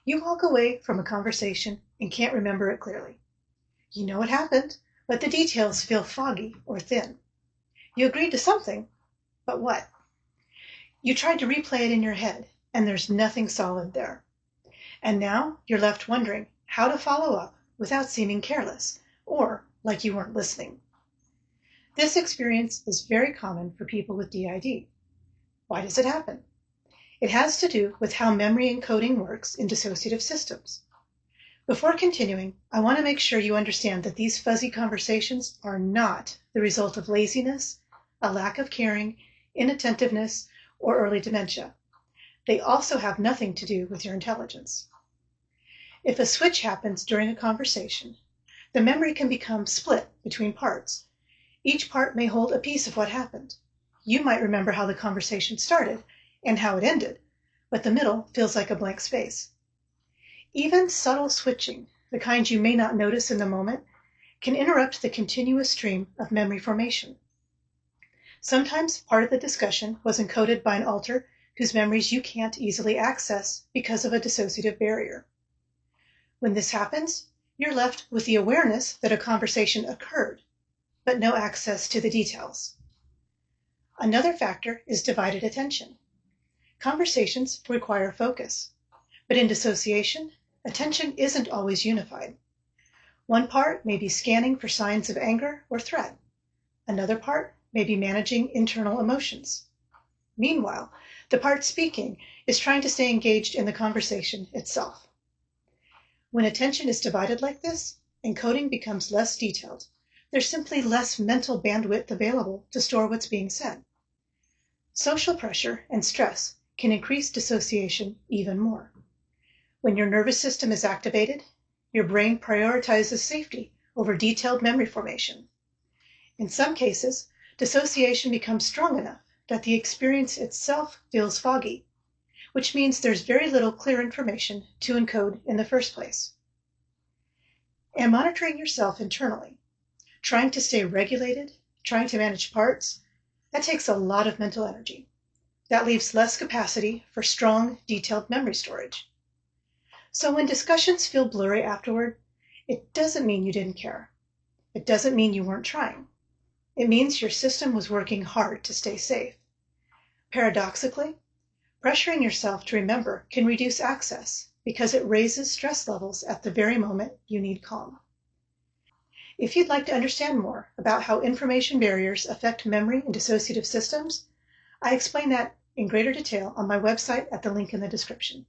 You walk away from a conversation and can't remember it clearly. You know what happened, but the details feel foggy or thin. You agreed to something, but what? You tried to replay it in your head, and there's nothing solid there. And now you're left wondering how to follow up without seeming careless or like you weren't listening. This experience is very common for people with DID. Why does it happen? It has to do with how memory encoding works in dissociative systems. Before continuing, I want to make sure you understand that these fuzzy conversations are not the result of laziness, a lack of caring, inattentiveness, or early dementia. They also have nothing to do with your intelligence. If a switch happens during a conversation, the memory can become split between parts. Each part may hold a piece of what happened. You might remember how the conversation started and how it ended, but the middle feels like a blank space. Even subtle switching, the kind you may not notice in the moment, can interrupt the continuous stream of memory formation. Sometimes part of the discussion was encoded by an alter whose memories you can't easily access because of a dissociative barrier. When this happens, you're left with the awareness that a conversation occurred, but no access to the details. Another factor is divided attention. Conversations require focus, but in dissociation, attention isn't always unified. One part may be scanning for signs of anger or threat. Another part may be managing internal emotions. Meanwhile, the part speaking is trying to stay engaged in the conversation itself. When attention is divided like this, encoding becomes less detailed. There's simply less mental bandwidth available to store what's being said. Social pressure and stress can increase dissociation even more. When your nervous system is activated, your brain prioritizes safety over detailed memory formation. In some cases, dissociation becomes strong enough that the experience itself feels foggy, which means there's very little clear information to encode in the first place. And monitoring yourself internally, trying to stay regulated, trying to manage parts, that takes a lot of mental energy. That leaves less capacity for strong, detailed memory storage. So when discussions feel blurry afterward, it doesn't mean you didn't care. It doesn't mean you weren't trying. It means your system was working hard to stay safe. Paradoxically, pressuring yourself to remember can reduce access because it raises stress levels at the very moment you need calm. If you'd like to understand more about how information barriers affect memory and dissociative systems, I explain that in greater detail on my website at the link in the description.